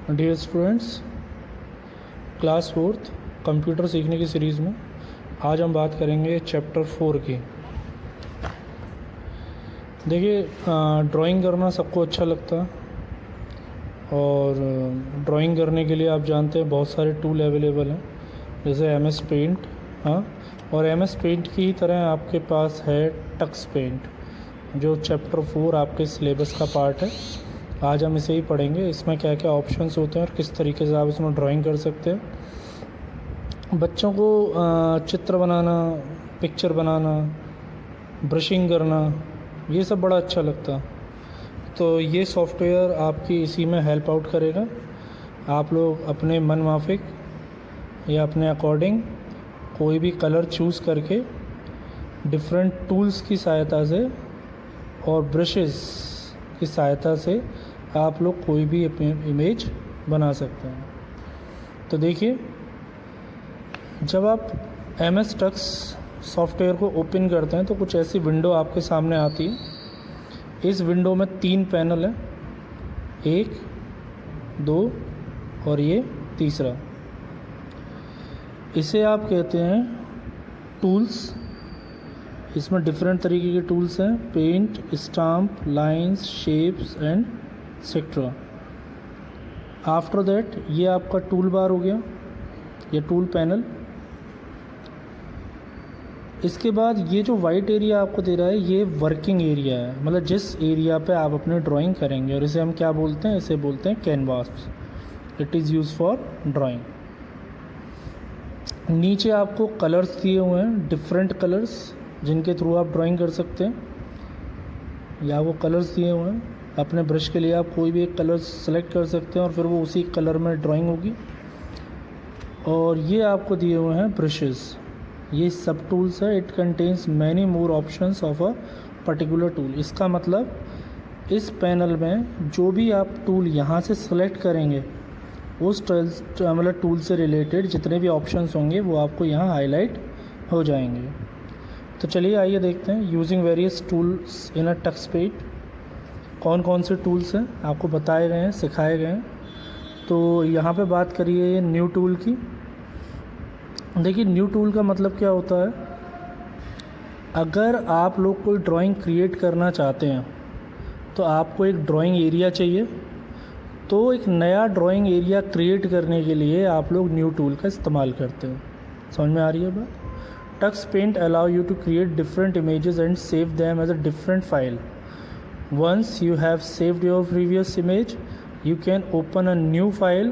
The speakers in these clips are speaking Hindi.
Dear students, class fourth computer सीखने की सीरीज़ में आज हम बात करेंगे चैप्टर 4 की। देखिए, ड्राइंग करना सबको अच्छा लगता है और ड्राइंग करने के लिए आप जानते हैं बहुत सारे टूल अवेलेबल हैं, जैसे एमएस पेंट। हाँ, और एमएस पेंट की ही तरह आपके पास है टक्स पेंट, जो चैप्टर 4 आपके सिलेबस का पार्ट है। आज हम इसे ही पढ़ेंगे, इसमें क्या क्या ऑप्शंस होते हैं और किस तरीके से आप इसमें ड्राइंग कर सकते हैं। बच्चों को चित्र बनाना, पिक्चर बनाना, ब्रशिंग करना, ये सब बड़ा अच्छा लगता है। तो ये सॉफ्टवेयर आपकी इसी में हेल्प आउट करेगा। आप लोग अपने मन माफिक या अपने अकॉर्डिंग कोई भी कलर चूज़ करके डिफरेंट टूल्स की सहायता से और ब्रशेस की सहायता से आप लोग कोई भी इमेज बना सकते हैं। तो देखिए, जब आप एमएस टक्स सॉफ्टवेयर को ओपन करते हैं तो कुछ ऐसी विंडो आपके सामने आती है। इस विंडो में 3 पैनल हैं, 1, 2 और ये तीसरा। इसे आप कहते हैं टूल्स। इसमें डिफरेंट तरीके के टूल्स हैं, paint, stamp, lines, shapes and etcetera. After that ये आपका टूल बार हो गया, ये टूल पैनल। इसके बाद ये जो वाइट एरिया आपको दे रहा है, ये वर्किंग एरिया है, मतलब जिस एरिया पे आप अपने ड्राइंग करेंगे, और इसे हम क्या बोलते हैं? इसे बोलते हैं canvas. It is use for drawing. नीचे आपको कलर्स दिए हुए हैं, डिफरेंट कलर्स, जिनके थ्रू आप ड्राइंग कर सकते हैं, या वो कलर्स दिए हुए हैं। अपने ब्रश के लिए आप कोई भी एक कलर सेलेक्ट कर सकते हैं और फिर वो उसी कलर में ड्राइंग होगी। और ये आपको दिए हुए हैं ब्रशेस, ये सब टूल्स है। It contains many more options of a particular tool. इसका मतलब इस पैनल में जो भी आप टूल यहाँ से सेलेक्ट करेंगे, उस मतलब टूल से रिलेटेड जितने भी ऑप्शंस होंगे वो आपको यहाँ हाईलाइट हो जाएंगे। तो चलिए आइए देखते हैं। Using various tools in a Tux Paint, कौन कौन से टूल्स हैं आपको बताए गए हैं, सिखाए गए हैं। तो यहाँ पे बात करिए न्यू टूल की। देखिए, न्यू टूल का मतलब क्या होता है? अगर आप लोग कोई ड्राइंग क्रिएट करना चाहते हैं तो आपको एक ड्राइंग एरिया चाहिए। तो एक नया ड्राइंग एरिया क्रिएट करने के लिए आप लोग न्यू टूल का इस्तेमाल करते हैं। समझ में आ रही है बात? Tux Paint allow you to create different images and save them as a different file. Once you have saved your previous image, you can open a new file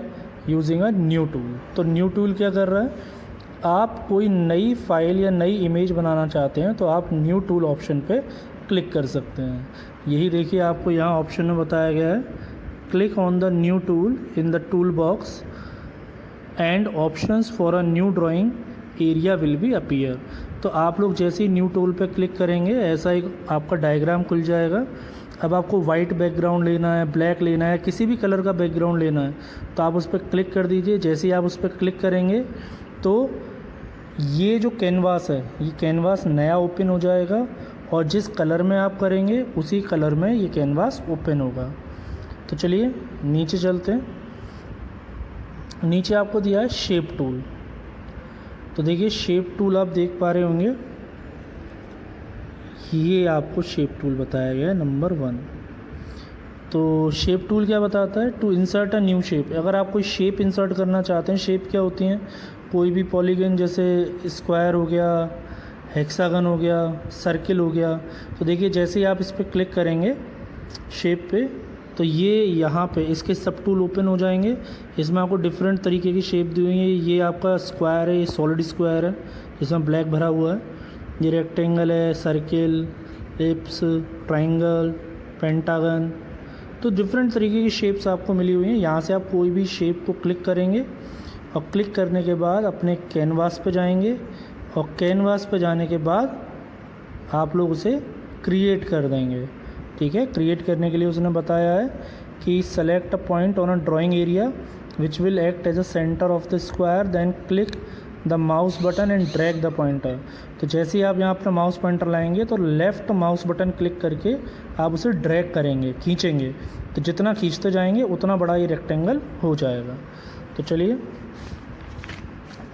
using a new tool. तो न्यू टूल क्या कर रहा है? आप कोई नई फाइल या नई इमेज बनाना चाहते हैं तो आप न्यू टूल ऑप्शन पे क्लिक कर सकते हैं। यही देखिए, आपको यहाँ ऑप्शन में बताया गया है, click on the new tool in the tool box and options for a new drawing area will be appear. तो आप लोग जैसे ही न्यू टूल पे क्लिक करेंगे, ऐसा एक आपका डायग्राम खुल जाएगा। अब आपको वाइट बैकग्राउंड लेना है, ब्लैक लेना है, किसी भी कलर का बैकग्राउंड लेना है, तो आप उस पर क्लिक कर दीजिए। जैसे ही आप उस पर क्लिक करेंगे तो ये जो कैनवास है, ये कैनवास नया ओपन हो जाएगा और जिस कलर में आप करेंगे उसी कलर में ये कैनवास ओपन होगा। तो चलिए नीचे चलते हैं। नीचे आपको दिया है शेप टूल। तो देखिए, शेप टूल आप देख पा रहे होंगे, ये आपको शेप टूल बताया गया है नंबर 1। तो शेप टूल क्या बताता है? To insert a new shape. अगर आप कोई शेप इंसर्ट करना चाहते हैं, शेप क्या होती हैं? कोई भी पॉलीगन, जैसे स्क्वायर हो गया, हेक्सागन हो गया, सर्किल हो गया। तो देखिए, जैसे ही आप इस पर क्लिक करेंगे शेप पे, तो ये यहाँ पे इसके सब टूल ओपन हो जाएंगे। इसमें आपको डिफरेंट तरीके की शेप दी हुई है। ये आपका स्क्वायर है, ये सॉलिड स्क्वायर है जिसमें ब्लैक भरा हुआ है। ये रेक्टेंगल है, सर्किल, एलिप्स, ट्रायंगल, पेंटागन। तो डिफरेंट तरीके की शेप्स आपको मिली हुई हैं। यहाँ से आप कोई भी शेप को क्लिक करेंगे और क्लिक करने के बाद अपने कैनवास पे जाएंगे और कैनवास पे जाने के बाद आप लोग उसे क्रिएट कर देंगे। ठीक है, क्रिएट करने के लिए उसने बताया है कि select a point on a drawing area which will act as a centre of the square, then click the mouse button and drag the pointer. तो जैसे ही आप यहाँ अपना माउस पॉइंटर लाएंगे तो लेफ़्ट माउस बटन क्लिक करके आप उसे ड्रैग करेंगे, खींचेंगे, तो जितना खींचते जाएंगे उतना बड़ा ये रेक्टेंगल हो जाएगा। तो चलिए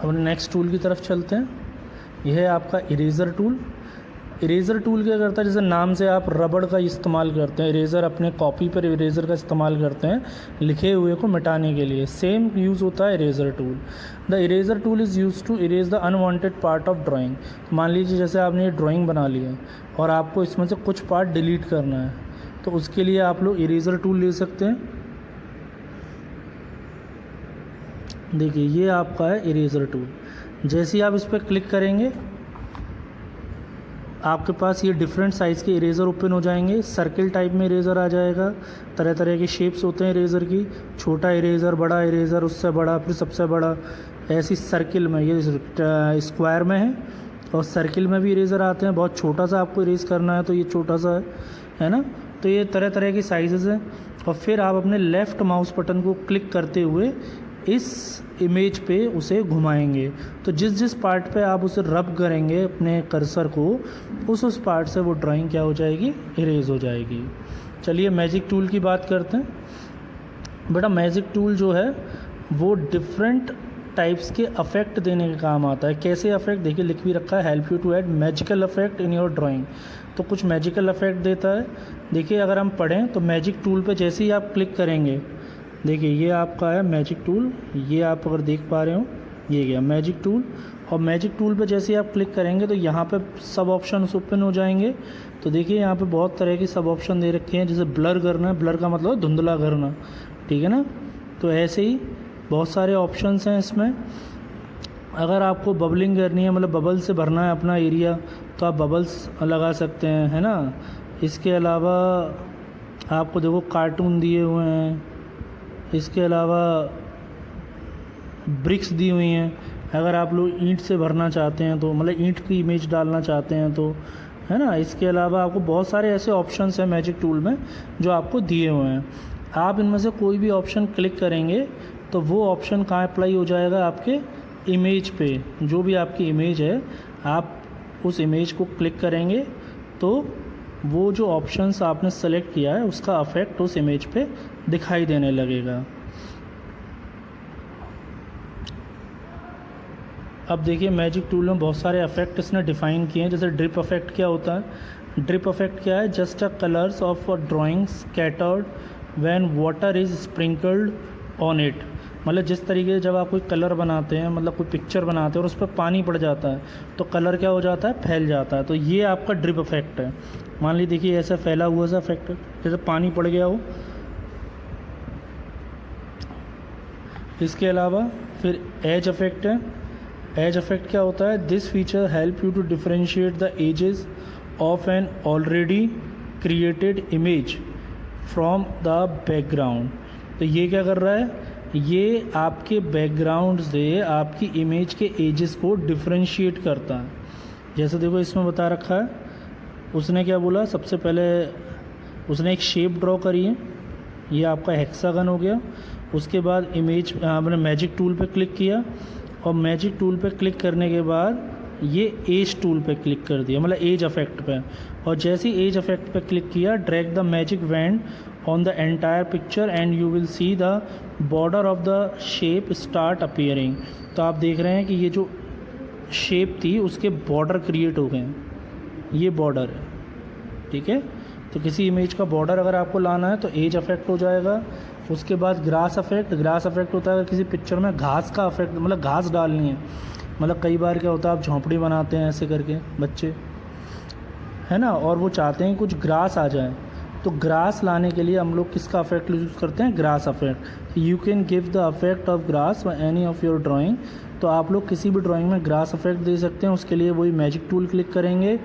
अब नेक्स्ट टूल की तरफ चलते हैं। यह है आपका इरेज़र टूल। इरेज़र टूल क्या करता है, जैसे नाम से आप रबड़ का इस्तेमाल करते हैं, इरेज़र अपने कॉपी पर इरेज़र का इस्तेमाल करते हैं लिखे हुए को मिटाने के लिए, सेम यूज़ होता है eraser tool. The eraser tool is use to erase the unwanted part of drawing. मान लीजिए जैसे आपने ये ड्राइंग बना ली है और आपको इसमें से कुछ पार्ट डिलीट करना है, तो उसके लिए आप लोग इरेज़र टूल ले सकते हैं। देखिए ये आपका है इरेज़र टूल। जैसे ही आप इस पर क्लिक करेंगे आपके पास ये डिफरेंट साइज़ के इरेज़र ओपन हो जाएंगे। सर्किल टाइप में इरेज़र आ जाएगा, तरह तरह के शेप्स होते हैं इरेज़र की, छोटा इरेज़र, बड़ा इरेज़र, उससे बड़ा, फिर सबसे बड़ा, ऐसी सर्किल में, ये स्क्वायर में है और सर्किल में भी इरेज़र आते हैं। बहुत छोटा सा आपको इरेज़ करना है तो ये छोटा सा है ना। तो ये तरह तरह की साइज़ेज़ हैं। और फिर आप अपने लेफ़्ट माउस बटन को क्लिक करते हुए इस इमेज पे उसे घुमाएंगे, तो जिस जिस पार्ट पे आप उसे रब करेंगे अपने कर्सर को, उस पार्ट से वो ड्राइंग क्या हो जाएगी, इरेज हो जाएगी। चलिए मैजिक टूल की बात करते हैं। बेटा मैजिक टूल जो है वो डिफरेंट टाइप्स के अफेक्ट देने का काम आता है। कैसे अफेक्ट, देखिए लिख भी रखा है, help you to add magical effect in your drawing. तो कुछ मैजिकल अफेक्ट देता है। देखिए अगर हम पढ़ें तो मैजिक टूल पे जैसे ही आप क्लिक करेंगे, देखिए ये आपका है मैजिक टूल, ये आप अगर देख पा रहे हो ये गया मैजिक टूल। और मैजिक टूल पे जैसे ही आप क्लिक करेंगे तो यहाँ पे सब ऑप्शन ओपन हो जाएंगे। तो देखिए यहाँ पे बहुत तरह की सब ऑप्शन दे रखे हैं, जैसे ब्लर करना है, ब्लर का मतलब धुंधला करना, ठीक है ना। तो ऐसे ही बहुत सारे ऑप्शंस हैं इसमें। अगर आपको बबलिंग करनी है, मतलब बबल से भरना है अपना एरिया, तो आप बबल्स लगा सकते हैं, है ना। इसके अलावा आपको देखो कार्टून दिए हुए हैं, इसके अलावा ब्रिक्स दी हुई हैं। अगर आप लोग ईंट से भरना चाहते हैं तो, मतलब ईंट की इमेज डालना चाहते हैं तो, है ना। इसके अलावा आपको बहुत सारे ऐसे ऑप्शंस हैं मैजिक टूल में जो आपको दिए हुए हैं। आप इनमें से कोई भी ऑप्शन क्लिक करेंगे तो वो ऑप्शन कहाँ अप्लाई हो जाएगा, आपके इमेज पे। जो भी आपकी इमेज है आप उस इमेज को क्लिक करेंगे तो वो जो ऑप्शंस आपने सेलेक्ट किया है उसका अफेक्ट उस इमेज पे दिखाई देने लगेगा। अब देखिए मैजिक टूल में बहुत सारे अफेक्ट इसने डिफ़ाइन किए हैं। जैसे ड्रिप अफेक्ट क्या होता है, ड्रिप अफेक्ट क्या है, just a colours of a drawing scattered when water is sprinkled on it. मतलब जिस तरीके से जब आप कोई कलर बनाते हैं, मतलब कोई पिक्चर बनाते हैं और उस पर पानी पड़ जाता है तो कलर क्या हो जाता है, फैल जाता है। तो ये आपका ड्रिप अफेक्ट है। मान लीजिए देखिए ऐसा फैला हुआ सा अफेक्ट है, जैसे पानी पड़ गया हो। इसके अलावा फिर एज अफेक्ट है। एज अफेक्ट क्या होता है, this feature help you to differentiate the edges of an already created image from the background. तो ये क्या कर रहा है, ये आपके बैकग्राउंड से आपकी इमेज के एजेस को डिफरेंशिएट करता है। जैसे देखो इसमें बता रखा है, उसने क्या बोला, सबसे पहले उसने एक शेप ड्रॉ करी है, ये आपका हेक्सागन हो गया। उसके बाद इमेज आपने मैजिक टूल पे क्लिक किया और मैजिक टूल पे क्लिक करने के बाद ये एज टूल पे क्लिक कर दिया, मतलब एज अफेक्ट पे। और जैसे ही एज अफेक्ट पे क्लिक किया, drag the magic wand on the entire picture and you will see the border of the shape start appearing. तो आप देख रहे हैं कि ये जो शेप थी उसके बॉर्डर क्रिएट हो गए हैं, ये बॉर्डर है, ठीक है। तो किसी इमेज का बॉर्डर अगर आपको लाना है तो एज अफेक्ट हो जाएगा। उसके बाद ग्रास अफेक्ट। ग्रास अफेक्ट होता है अगर किसी पिक्चर में घास का अफेक्ट, मतलब घास डालनी है, मतलब कई बार क्या होता है आप झोंपड़ी बनाते हैं ऐसे करके बच्चे, है ना, और वो चाहते हैं कुछ ग्रास आ जाए, तो ग्रास लाने के लिए हम लोग किसका अफेक्ट यूज़ करते हैं, grass affect. You can give the affect of grass for any of your drawing. तो आप लोग किसी भी ड्राइंग में ग्रास अफेक्ट दे सकते हैं। उसके लिए वही मैजिक टूल क्लिक करेंगे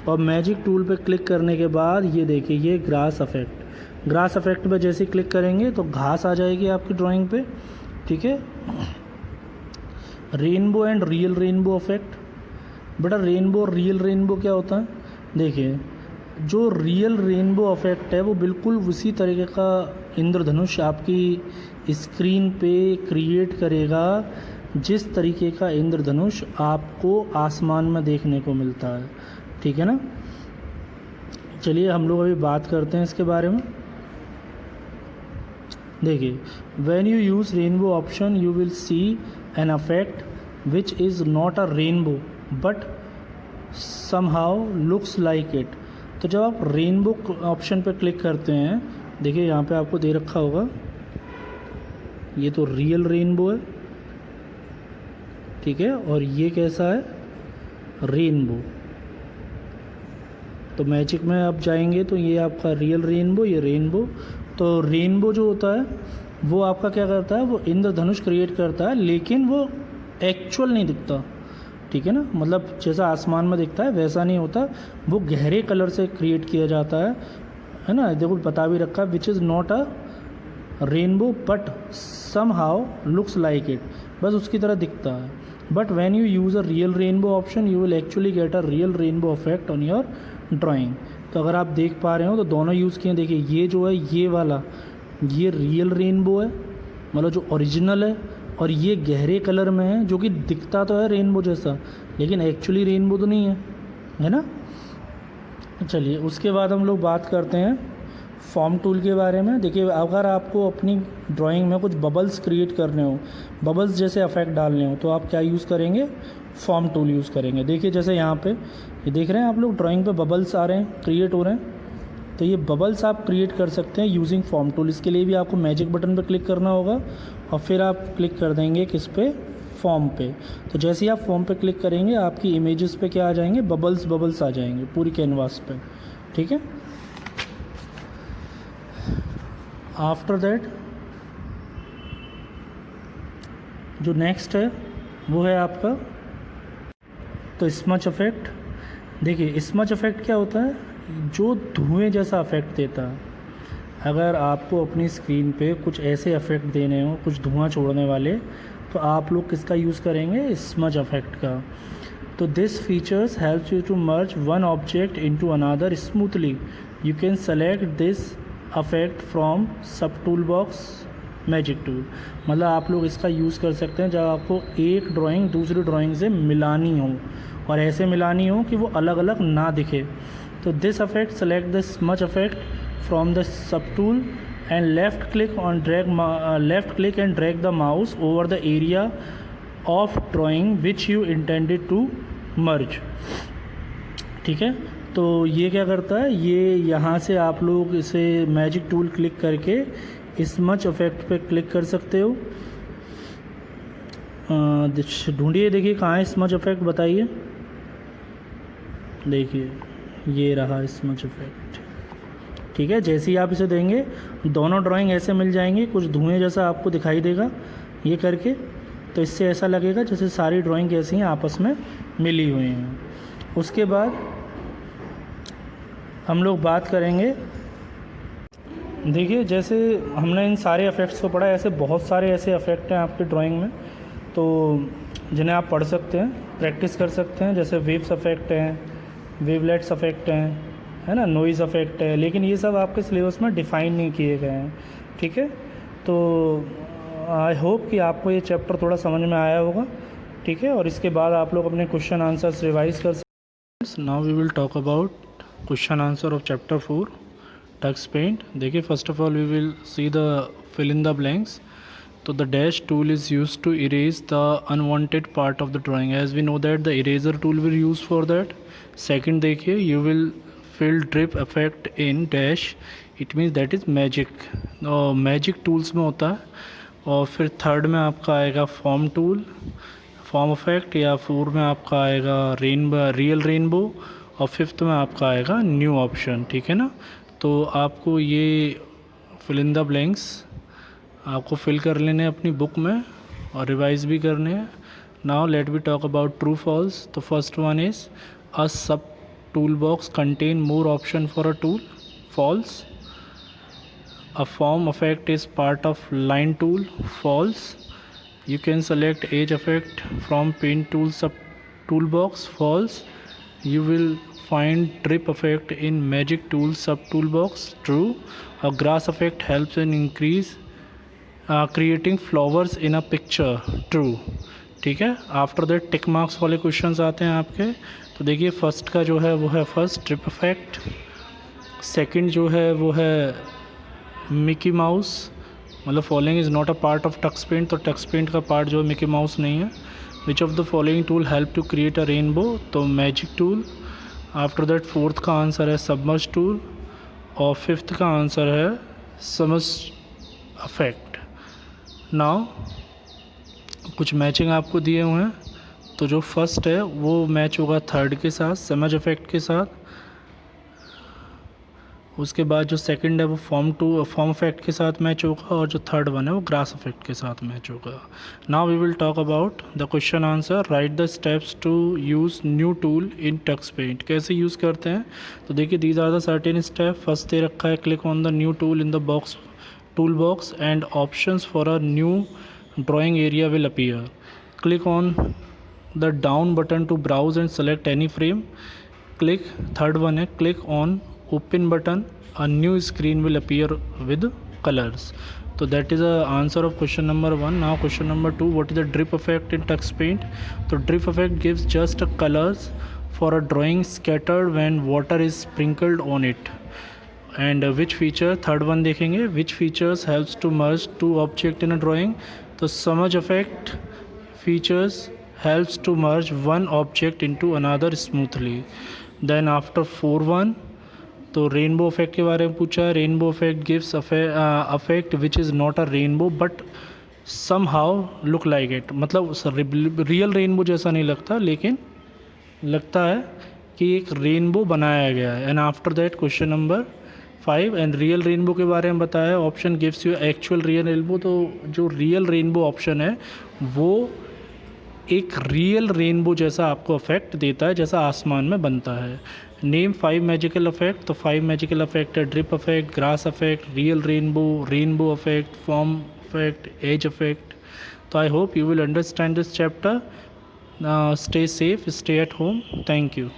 और मैजिक टूल पे क्लिक करने के बाद ये देखिए ये ग्रास अफेक्ट। ग्रास अफेक्ट पे जैसे क्लिक करेंगे तो घास आ जाएगी आपकी ड्राइंग पे, ठीक है। Rainbow and real rainbow affect. बेटा रेनबो और रियल रेनबो क्या होता है, देखिए जो रियल रेनबो अफेक्ट है वो बिल्कुल उसी तरीके का इंद्रधनुष आपकी स्क्रीन पे क्रिएट करेगा जिस तरीके का इंद्रधनुष आपको आसमान में देखने को मिलता है, ठीक है ना। चलिए हम लोग अभी बात करते हैं इसके बारे में। देखिए, when you use rainbow option you will see an effect which is not a rainbow but somehow looks like it. तो जब आप रेनबो ऑप्शन पे क्लिक करते हैं, देखिए यहाँ पे आपको दे रखा होगा, ये तो रियल रेनबो है, ठीक है, और ये कैसा है, रेनबो। तो मैजिक में आप जाएंगे तो ये आपका रियल रेनबो, ये रेनबो। तो रेनबो जो होता है वो आपका क्या करता है, वो इंद्रधनुष क्रिएट करता है, लेकिन वो एक्चुअल नहीं दिखता, ठीक है ना। मतलब जैसा आसमान में दिखता है वैसा नहीं होता, वो गहरे कलर से क्रिएट किया जाता है ना। देखो बता भी रखा है, which is not a rainbow but somehow looks like it, बस उसकी तरह दिखता है। But when you use a real rainbow option you will actually get a real rainbow effect on your drawing. तो अगर आप देख पा रहे हो तो दोनों यूज़ किए, देखिए ये जो है ये वाला, ये रियल रेनबो है, मतलब जो ओरिजिनल है, और ये गहरे कलर में है जो कि दिखता तो है रेनबो जैसा, लेकिन एक्चुअली रेनबो तो नहीं है ना। चलिए उसके बाद हम लोग बात करते हैं फॉर्म टूल के बारे में। देखिए अगर आपको अपनी ड्राइंग में कुछ बबल्स क्रिएट करने हो, बबल्स जैसे इफेक्ट डालने हो, तो आप क्या यूज़ करेंगे, फॉर्म टूल यूज़ करेंगे। देखिए जैसे यहाँ पे ये देख रहे हैं आप लोग, ड्राइंग पे बबल्स आ रहे हैं, क्रिएट हो रहे हैं। तो ये बबल्स आप क्रिएट कर सकते हैं यूजिंग फॉर्म टूल। इसके लिए भी आपको मैजिक बटन पे क्लिक करना होगा और फिर आप क्लिक कर देंगे किस पे, फॉर्म पे। तो जैसे ही आप फॉर्म पे क्लिक करेंगे आपकी इमेजेस पे क्या आ जाएंगे, बबल्स आ जाएंगे पूरी कैनवास पे, ठीक है। आफ्टर दैट जो नेक्स्ट है वो है आपका तो स्मच इफेक्ट। देखिए स्मच इफेक्ट क्या होता है, जो धुएं जैसा इफेक्ट देता है। अगर आपको अपनी स्क्रीन पे कुछ ऐसे इफेक्ट देने हो, कुछ धुआं छोड़ने वाले, तो आप लोग किसका यूज़ करेंगे, स्मच इफेक्ट का। तो this features helps you to merge one object into another smoothly. You can select this effect from sub tool box magic tool. मतलब आप लोग इसका यूज़ कर सकते हैं जब आपको एक ड्राइंग दूसरी ड्राइंग से मिलानी हो, और ऐसे मिलानी हो कि वो अलग अलग ना दिखे। तो this effect select the smudge effect from the sub tool and left click and drag the mouse over the area of drawing which you intended to merge, ठीक है। तो ये क्या करता है, ये यहाँ से आप लोग इसे मैजिक टूल क्लिक करके स्मच इफेक्ट पे क्लिक कर सकते हो। ढूंढिए, देखिए कहाँ है स्मच इफेक्ट, बताइए। देखिए ये रहा स्मच इफेक्ट, ठीक है। जैसे ही आप इसे देंगे दोनों ड्राइंग ऐसे मिल जाएंगी, कुछ धुएं जैसा आपको दिखाई देगा ये करके। तो इससे ऐसा लगेगा जैसे सारी ड्राइंग कैसी हैं, आपस में मिली हुई हैं। उसके बाद हम लोग बात करेंगे, देखिए जैसे हमने इन सारे इफ़ेक्ट्स को पढ़ा, ऐसे बहुत सारे ऐसे इफ़ेक्ट हैं आपकी ड्राइंग में, तो जिन्हें आप पढ़ सकते हैं, प्रैक्टिस कर सकते हैं। जैसे वेव्स इफ़ेक्ट हैं, वेवलेट्स इफ़ेक्ट हैं, है ना, नॉइज़ इफ़ेक्ट है, लेकिन ये सब आपके सिलेबस में डिफ़ाइन नहीं किए गए हैं, ठीक है। तो आई होप कि आपको ये चैप्टर थोड़ा समझ में आया होगा, ठीक है। और इसके बाद आप लोग अपने क्वेश्चन आंसर्स रिवाइज कर सकते हैं। Now we will talk about question answer of chapter 4 Tux Paint. देखिए first of all we will see the fill in the blanks. तो the dash tool is use to erase the unwanted part of the drawing, as we know that the eraser tool will use for that. Second देखिए, you will fill drip effect in dash, it means that is magic, magic tools में होता है। और फिर थर्ड में आपका आएगा फॉर्म टूल, फॉर्म इफेक्ट, या फोर में आपका आएगा रियल रेनबो, और फिफ्थ में आपका आएगा न्यू ऑप्शन, ठीक है ना। तो आपको ये फिल इन द ब्लैंक्स आपको फिल कर लेने हैं अपनी बुक में और रिवाइज भी करने हैं। Now let we talk about true false. तो first one is a sub tool box contain more option for a tool, false. A form effect is part of line tool, false. You can select edge effect from paint tool sub toolbox, false. You will find drip effect in magic tool sub toolbox, true. A grass effect helps in increase creating flowers in a picture, true. ठीक है। आफ्टर दैट टिक मार्क्स वाले क्वेश्चंस आते हैं आपके। तो देखिए फर्स्ट का जो है वो है फर्स्ट ड्रिप इफेक्ट, सेकंड जो है वो है मिकी माउस, मतलब following is not a part of Tux Paint, तो टक्स पेंट का पार्ट जो है मिकी माउस नहीं है। Which of the following tool help to create a rainbow, तो magic tool. After that fourth का आंसर है सबमर्ज टूल, और फिफ्थ का आंसर है समर्ज अफेक्ट। नाउ कुछ मैचिंग आपको दिए हुए हैं, तो जो फर्स्ट है वो मैच होगा थर्ड के साथ, समर्ज अफेक्ट के साथ। उसके बाद जो सेकंड है वो फॉर्म इफेक्ट के साथ मैच होगा, और जो थर्ड वन है वो ग्रास इफेक्ट के साथ मैच होगा। Now we will talk about the question answer. Write the steps to use new tool in Tux Paint. कैसे यूज़ करते हैं, तो देखिए these are the certain step. First दे रखा है click on the new tool in the box tool box and options for a new drawing area will appear. Click on the down button to browse and select any frame. Click third one है click on open button, a new screen will appear with colors. So that is the answer of question number 1. Now question number 2, what is the drip effect in tux paint? So drip effect gives just colors for a drawing scattered when water is sprinkled on it. And which feature, third one देखेंगे, which features helps to merge two object in a drawing? तो smudge effect features helps to merge one object into another smoothly. Then after 4-1, तो रेनबो इफेक्ट के बारे में पूछा है। Rainbow effect gives effect which is not a rainbow but somehow look like it, मतलब रियल रेनबो जैसा नहीं लगता, लेकिन लगता है कि एक रेनबो बनाया गया है। And after that question number 5 and real rainbow के बारे में बताया। Option gives you actual real rainbow, तो जो रियल रेनबो ऑप्शन है वो एक रियल रेनबो जैसा आपको इफेक्ट देता है जैसा आसमान में बनता है। नेम 5 मैजिकल इफेक्ट, तो 5 मैजिकल इफेक्ट है drip effect, grass effect, real rainbow, rainbow effect, foam effect, edge effect. तो I hope you will understand this chapter. Stay safe, stay at home. Thank you.